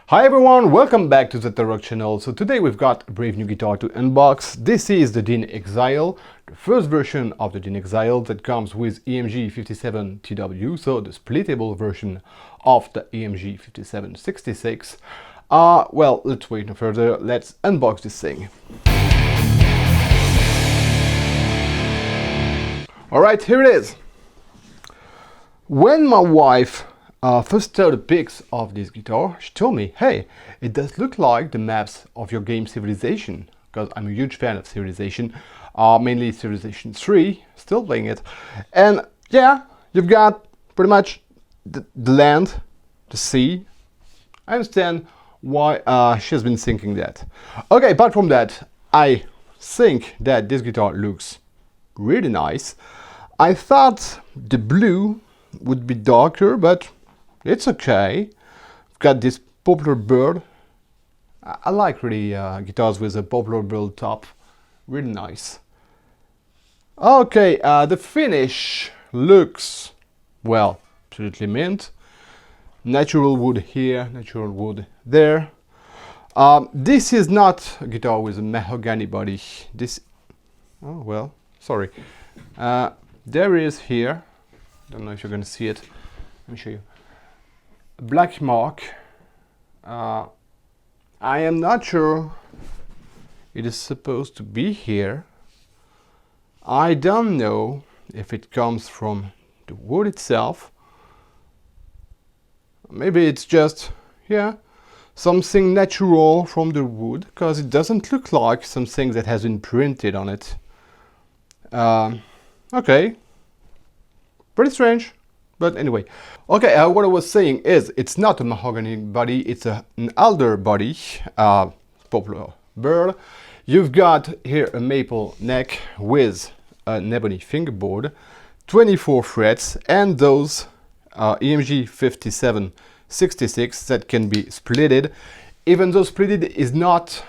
Hi everyone, welcome back to the ToroK channel. So today we've got a brave new guitar to unbox. This is the Dean Exile, the first version of the Dean Exile that comes with EMG 57 TW, so the splittable version of the EMG 5766. Well, let's wait no further, let's unbox this thing. Alright, here it is. When my wife first saw the pics of this guitar, she told me, hey, it does look like the maps of your game Civilization, because I'm a huge fan of Civilization, mainly Civilization 3, still playing it. And yeah, you've got pretty much the land, the sea. I understand why she has been thinking that. Okay, apart from that, I think that this guitar looks really nice. I thought the blue would be darker, but it's okay. I've got this poplar bird. I like really guitars with a poplar bird top. Really nice. Okay, the finish looks, well, absolutely mint. Natural wood here, natural wood there. This is not a guitar with a mahogany body. This, oh well, sorry. There is here, don't know if you're gonna see it. Let me show you. A black mark. I am not sure it is supposed to be here. I don't know if it comes from the wood itself. Maybe it's just, yeah, something natural from the wood, because it doesn't look like something that has been printed on it. Okay, pretty strange. But anyway, okay, what I was saying is it's not a mahogany body, it's an alder body, poplar bird. You've got here a maple neck with an ebony fingerboard, 24 frets, and those EMG 5766 that can be splitted. Even though splitted is not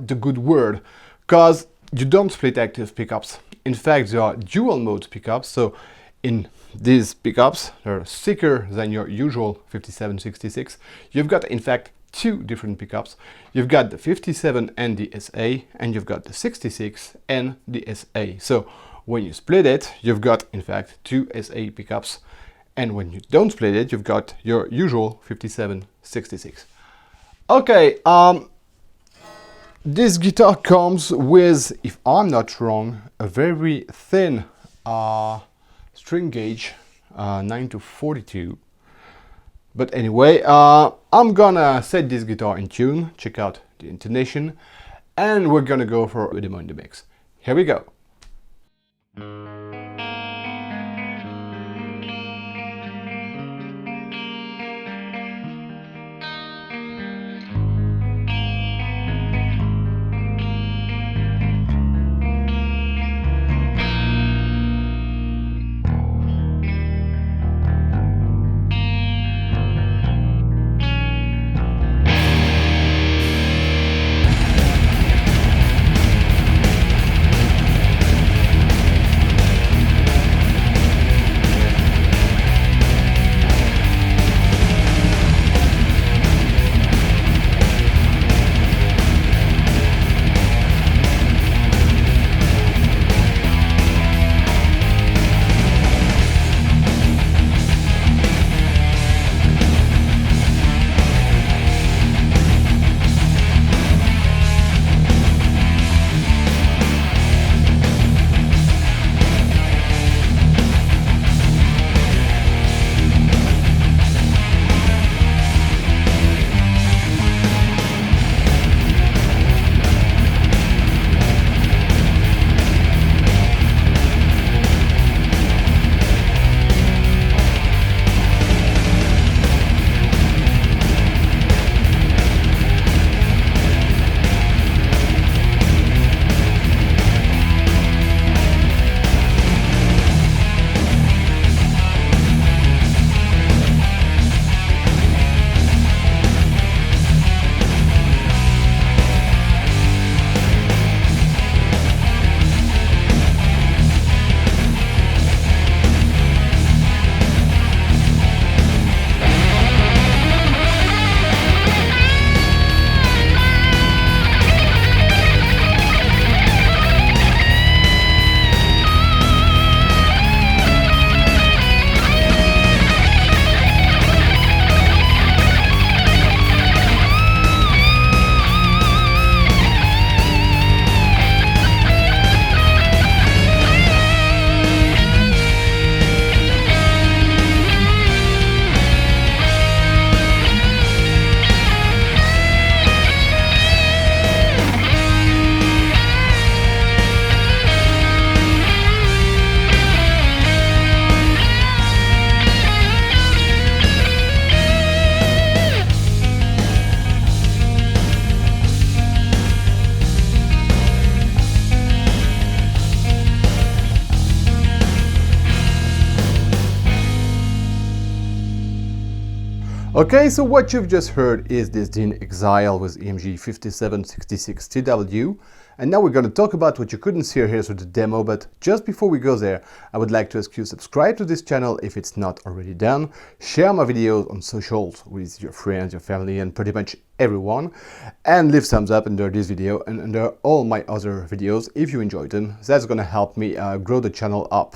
the good word, because you don't split active pickups. In fact, there are dual mode pickups, so in these pickups, they're thicker than your usual 5766. You've got, in fact, two different pickups. You've got the 57 and the SA, and you've got the 66 and the SA. So when you split it, you've got, in fact, two SA pickups. And when you don't split it, you've got your usual 5766. Okay, this guitar comes with, if I'm not wrong, a very thin string gauge, 9 to 42. But anyway, I'm gonna set this guitar in tune, check out the intonation, and we're gonna go for a demo in the mix. Here we go. Okay, so what you've just heard is this Dean Exile with EMG 5766 TW. And now we're going to talk about what you couldn't see here, so the demo. But just before we go there, I would like to ask you to subscribe to this channel if it's not already done. Share my videos on socials with your friends, your family, and pretty much everyone. And leave thumbs up under this video and under all my other videos if you enjoyed them. That's going to help me grow the channel up.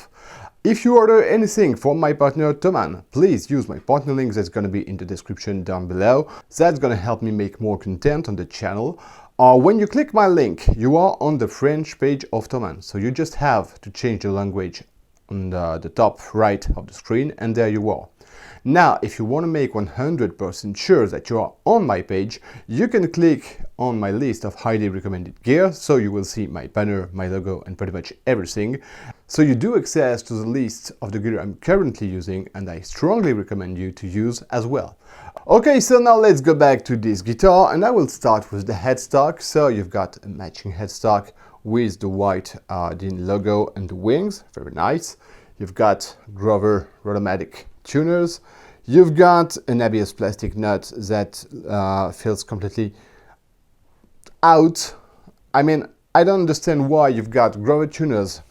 If you order anything from my partner Thomann, please use my partner link that's going to be in the description down below. That's going to help me make more content on the channel. When you click my link, you are on the French page of Thomann. So you just have to change the language on the top right of the screen, and there you are. Now, if you want to make 100% sure that you are on my page, you can click on my list of highly recommended gear, so you will see my banner, my logo, and pretty much everything. So you do access to the list of the gear I'm currently using, and I strongly recommend you to use as well. Okay, so now let's go back to this guitar, and I will start with the headstock. So you've got a matching headstock with the white Dean logo and the wings, very nice. You've got Grover Rotomatic tuners. You've got an ABS plastic nut that feels completely out. I mean, I don't understand why you've got Grover tuners.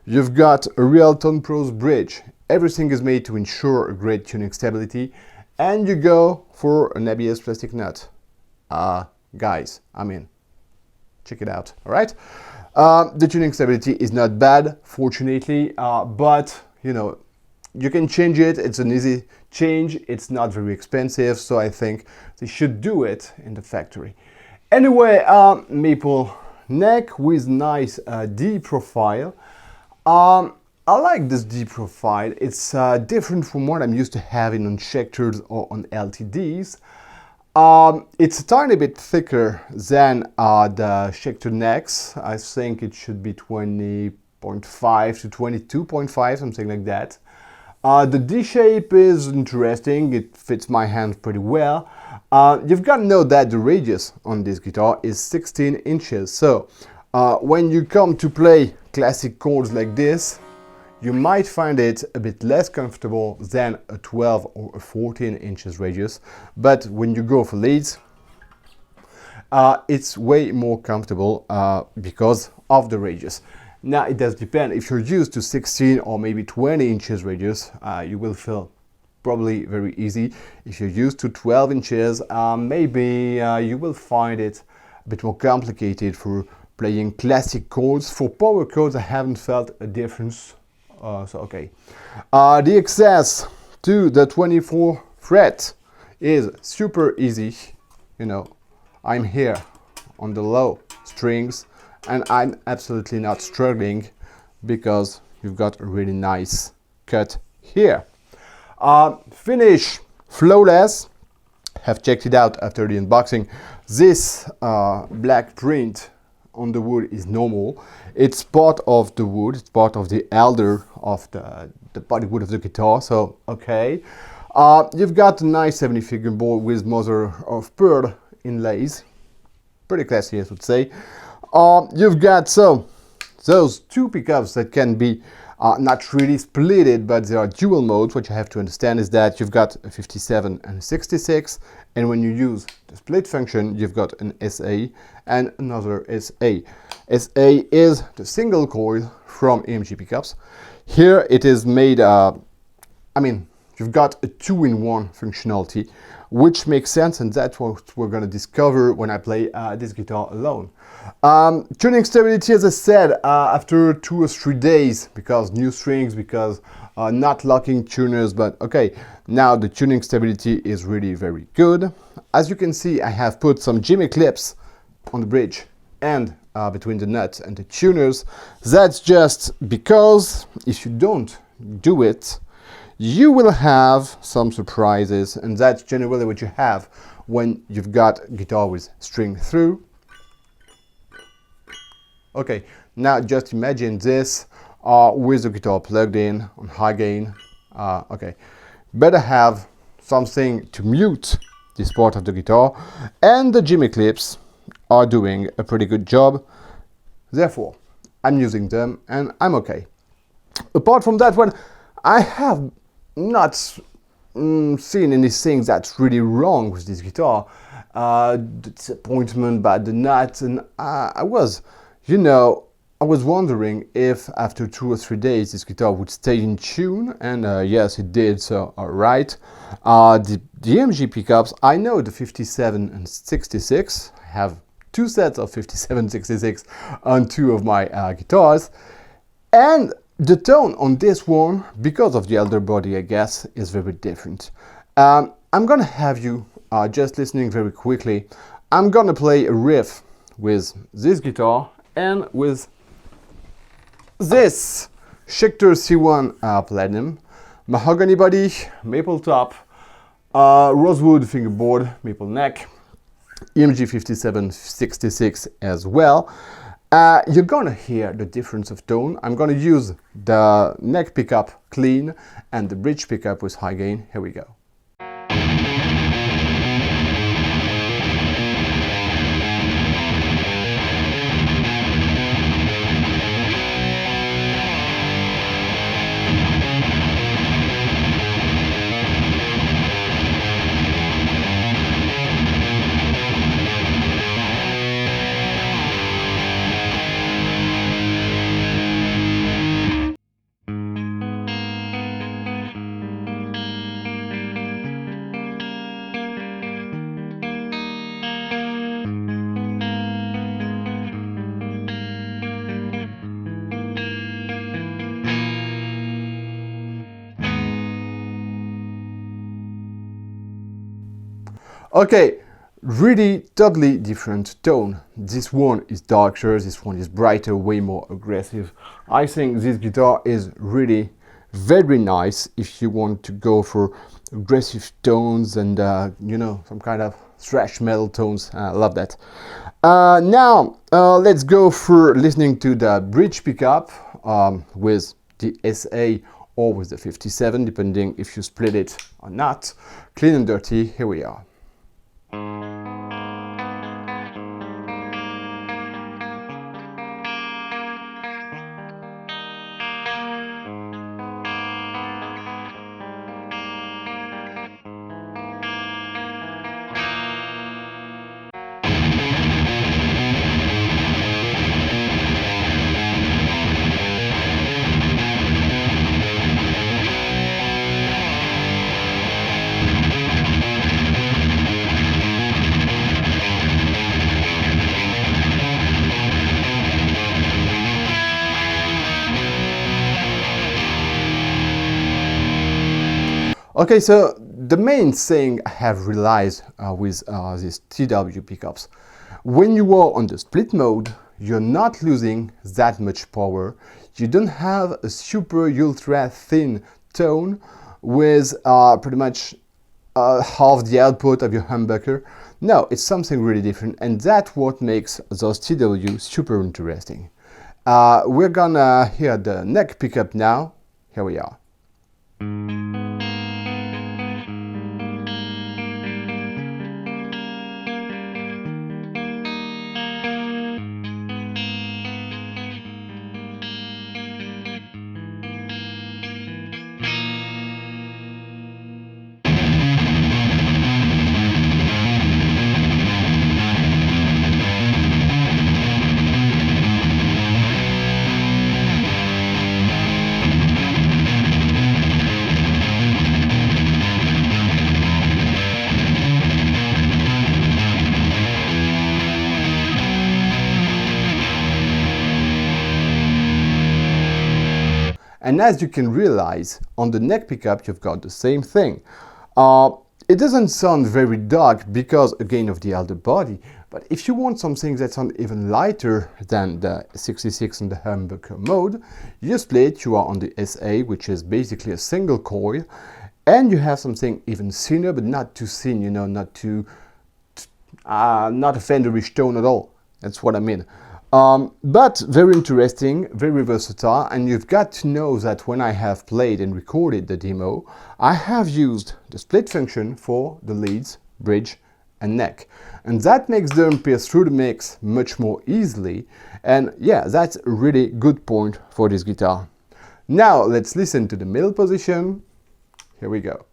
You've got a real Tone Pros bridge. Everything is made to ensure a great tuning stability, and you go for an ABS plastic nut. Guys, I mean, check it out, all right? The tuning stability is not bad, fortunately, but you know, you can change it. It's an easy change. It's not very expensive, so I think they should do it in the factory. Anyway, maple neck with nice D profile. I like this D profile. It's different from what I'm used to having on Schecters or on LTDs. It's a tiny bit thicker than the Schecter necks. I think it should be 20.5 to 22.5, something like that. The D shape is interesting. It fits my hand pretty well. You've got to know that the radius on this guitar is 16 inches. So when you come to play classic chords like this, you might find it a bit less comfortable than a 12 or a 14 inches radius. But when you go for leads, it's way more comfortable because of the radius. Now, it does depend. If you're used to 16 or maybe 20 inches radius, you will feel probably very easy. If you're used to 12 inches, maybe you will find it a bit more complicated for playing classic chords. For power chords, I haven't felt a difference. So, okay. The access to the 24 fret is super easy. You know, I'm here on the low strings, and I'm absolutely not struggling because you've got a really nice cut here. Finish flawless. Have checked it out after the unboxing. This black print on the wood is normal. It's part of the wood. It's part of the elder of the body wood of the guitar. So okay. You've got a nice 70 fingerboard with mother of pearl inlays. Pretty classy, I would say. You've got those two pickups that can be not really splitted, but they are dual modes. What you have to understand is that you've got a 57 and a 66, and when you use the split function, you've got an SA and another SA. SA is the single coil from EMG pickups. Here it is made, I mean, you've got a 2-in-1 functionality, which makes sense, and that's what we're going to discover when I play this guitar alone. Tuning stability, as I said, after 2 or 3 days, because new strings, because not locking tuners, but okay, now the tuning stability is really very good. As you can see, I have put some jimmy clips on the bridge and between the nut and the tuners. That's just because if you don't do it, you will have some surprises, and that's generally what you have when you've got guitar with string through. Okay, now just imagine this with the guitar plugged in on high gain. Okay, better have something to mute this part of the guitar, and the jimmy clips are doing a pretty good job. Therefore, I'm using them and I'm okay. Apart from that one, I have not seen anything that's really wrong with this guitar. The disappointment about the nuts, and I was, you know, I was wondering if after 2 or 3 days this guitar would stay in tune, and yes, it did, so alright. The EMG pickups, I know the 57 and 66, I have 2 sets of 57 66 on 2 of my guitars, and the tone on this one, because of the elder body I guess, is very different. I'm gonna have you just listening very quickly. I'm gonna play a riff with this guitar and with this Schecter C1 Platinum, mahogany body, maple top, rosewood fingerboard, maple neck, EMG 5766 as well. You're gonna hear the difference of tone. I'm gonna use the neck pickup clean and the bridge pickup with high gain. Here we go. Okay, really totally different tone. This one is darker, this one is brighter, way more aggressive. I think this guitar is really very nice if you want to go for aggressive tones and you know, some kind of thrash metal tones. I love that. Now let's go for listening to the bridge pickup with the SA or with the 57, depending if you split it or not. Clean and dirty, here we are. Okay, so the main thing I have realized with these TW pickups, when you are on the split mode, you're not losing that much power. You don't have a super ultra thin tone with pretty much half the output of your humbucker. No, it's something really different, and that's what makes those TW super interesting. We're gonna hear the neck pickup now. Here we are. And as you can realize, on the neck pickup you've got the same thing. It doesn't sound very dark because, again, of the elder body, but if you want something that sounds even lighter than the 66 in the humbucker mode, you split, you are on the SA, which is basically a single coil, and you have something even thinner, but not too thin, you know, not too, not a Fenderish tone at all. That's what I mean. But very interesting, very versatile, and you've got to know that when I have played and recorded the demo, I have used the split function for the leads, bridge and neck. And that makes them pierce through the mix much more easily, and yeah, that's a really good point for this guitar. Now let's listen to the middle position. Here we go.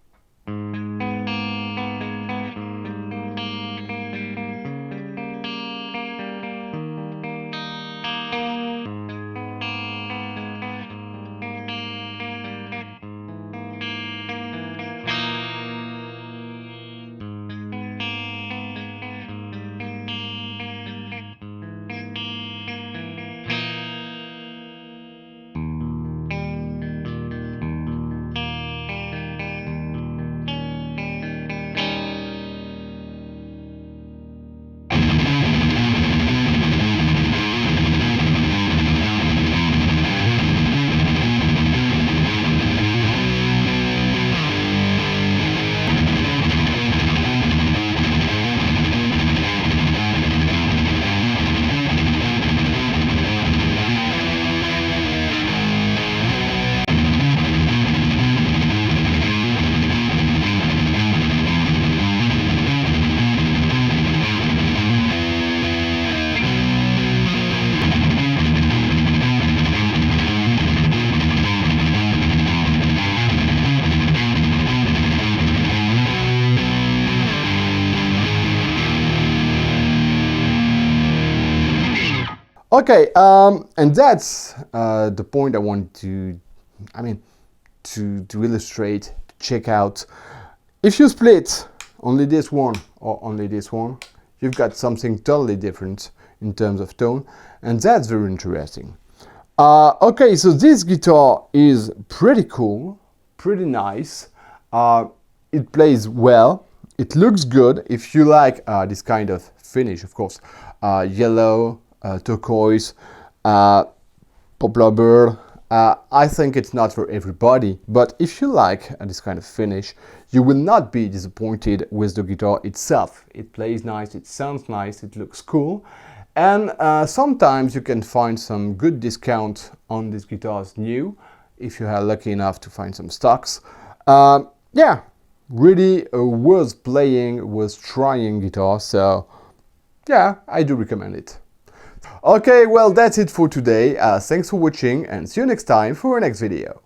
Okay, and that's the point I want to, to illustrate, to check out. If you split only this one or only this one, you've got something totally different in terms of tone, and that's very interesting. Okay, so this guitar is pretty cool, pretty nice. It plays well, it looks good. If you like this kind of finish, of course, yellow, turquoise, poplar bird, I think it's not for everybody, but if you like this kind of finish, you will not be disappointed with the guitar itself. It plays nice, it sounds nice, it looks cool, and sometimes you can find some good discount on these guitars new, if you are lucky enough to find some stocks. Yeah, really worth playing, worth trying guitar, so yeah, I do recommend it. Okay, well, that's it for today. Thanks for watching and see you next time for our next video.